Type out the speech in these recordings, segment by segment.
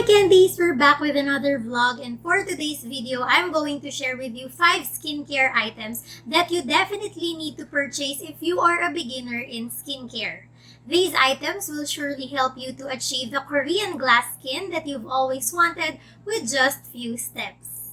Candies! We're back with another vlog, and for today's video, I'm going to share with you 5 skincare items that you definitely need to purchase if you are a beginner in skincare. These items will surely help you to achieve the Korean glass skin that you've always wanted with just few steps.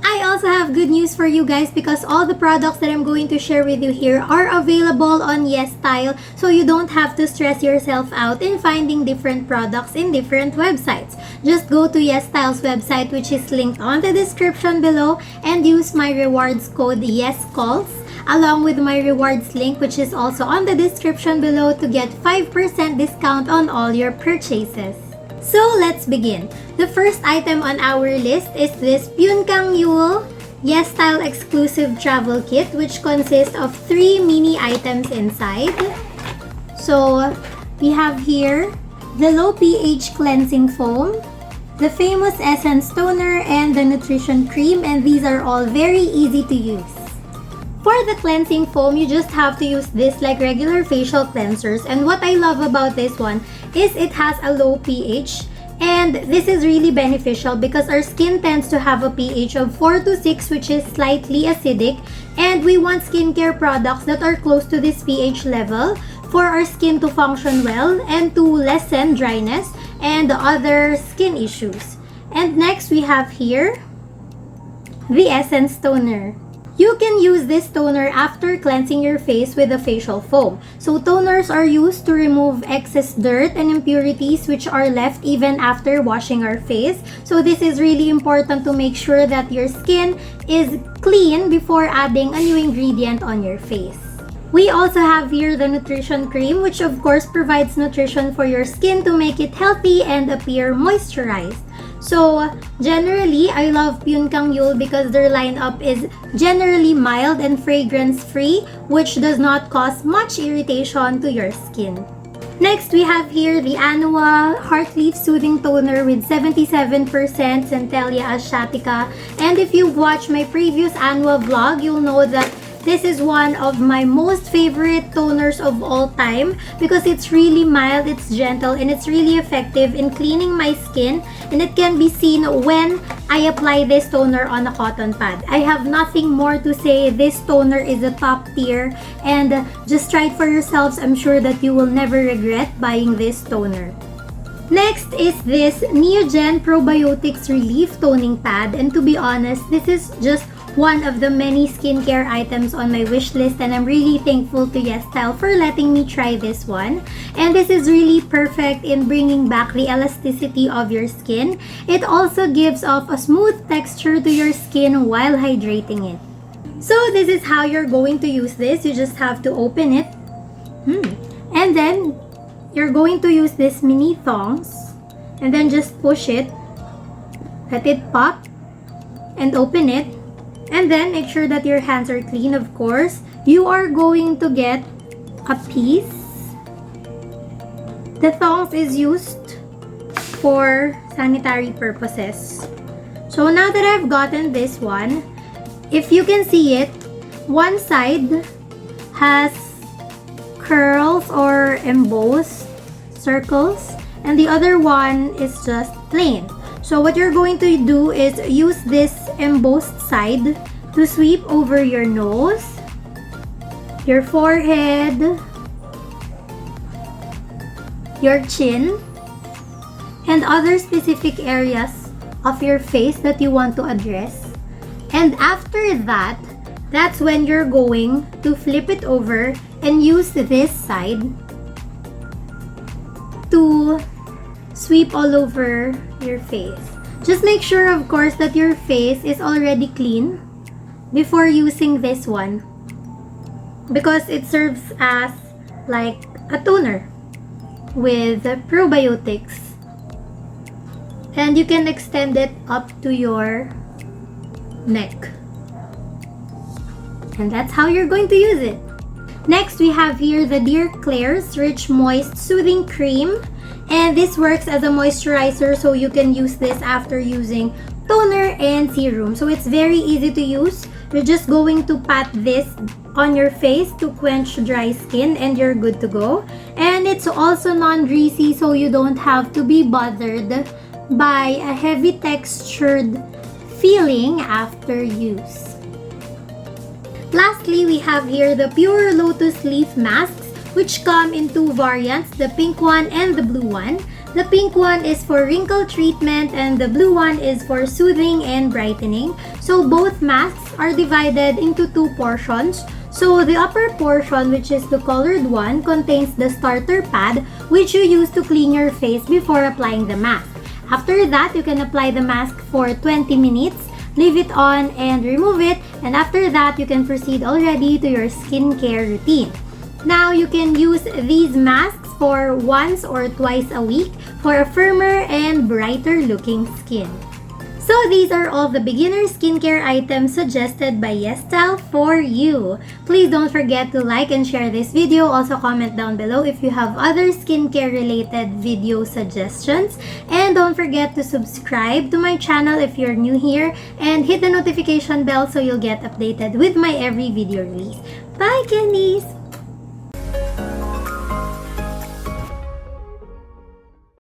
I also have good news for you guys because all the products that I'm going to share with you here are available on Yesstyle, so you don't have to stress yourself out in finding different products in different websites. Just go to Yesstyle's website, which is linked on the description below, and use my rewards code YESCOLS along with my rewards link, which is also on the description below, to get 5% discount on all your purchases. So let's begin. The first item on our list is this Yesstyle Yesstyle exclusive travel kit, which consists of 3 mini items inside. So we have here the low pH cleansing foam, the famous essence toner, and the nutrition cream, and these are all very easy to use. For the cleansing foam, you just have to use this like regular facial cleansers, and what I love about this one is it has a low pH, and this is really beneficial because our skin tends to have a pH of 4 to 6, which is slightly acidic, and we want skincare products that are close to this pH level for our skin to function well and to lessen dryness and other skin issues. And next we have here the essence toner. You can use this toner after cleansing your face with a facial foam. So toners are used to remove excess dirt and impurities which are left even after washing our face. So this is really important to make sure that your skin is clean before adding a new ingredient on your face. We also have here the nutrition cream, which of course provides nutrition for your skin to make it healthy and appear moisturized. So generally, I love Yescol because their lineup is generally mild and fragrance-free, which does not cause much irritation to your skin. Next, we have here the Anua Heartleaf Soothing Toner with 77% Centella Asiatica. And if you've watched my previous Anua vlog, you'll know that this is one of my most favorite toners of all time because it's really mild, it's gentle, and it's really effective in cleaning my skin, and it can be seen when I apply this toner on a cotton pad. I have nothing more to say. This toner is a top tier, and just try it for yourselves. I'm sure that you will never regret buying this toner. Next is this Neogen Probiotics Relief Toning Pad, and to be honest, this is just one of the many skincare items on my wish list, and I'm really thankful to Yesstyle for letting me try this one. And this is really perfect in bringing back the elasticity of your skin. It also gives off a smooth texture to your skin while hydrating it. So this is how you're going to use this. You just have to open it, and then you're going to use this mini thongs, and then just push it, let it pop, and open it. And then make sure that your hands are clean, of course. You are going to get a piece. The thongs is used for sanitary purposes. So now that I've gotten this one, if you can see it, one side has curls or embossed circles, and the other one is just plain. So what you're going to do is use this embossed side to sweep over your nose, your forehead, your chin, and other specific areas of your face that you want to address. And after that, that's when you're going to flip it over and use this side to sweep all over your face. Just make sure, of course, that your face is already clean before using this one because it serves as like a toner with probiotics, and you can extend it up to your neck, and that's how you're going to use it. Next, we have here the Dear Klairs Rich Moist Soothing Cream. And this works as a moisturizer, so you can use this after using toner and serum. So it's very easy to use. You're just going to pat this on your face to quench dry skin and you're good to go. And it's also non-greasy, so you don't have to be bothered by a heavy textured feeling after use. Lastly, we have here the Pure Lotus Leaf Masks, which come in two variants, the pink one and the blue one. The pink one is for wrinkle treatment and the blue one is for soothing and brightening. So both masks are divided into two portions. So the upper portion, which is the colored one, contains the starter pad, which you use to clean your face before applying the mask. After that, you can apply the mask for 20 minutes, leave it on and remove it, and after that, you can proceed already to your skincare routine. Now, you can use these masks for once or twice a week for a firmer and brighter looking skin. So these are all the beginner skincare items suggested by Yesstyle for you. Please don't forget to like and share this video. Also comment down below if you have other skincare related video suggestions. And don't forget to subscribe to my channel if you're new here and hit the notification bell so you'll get updated with my every video release. Bye, candies!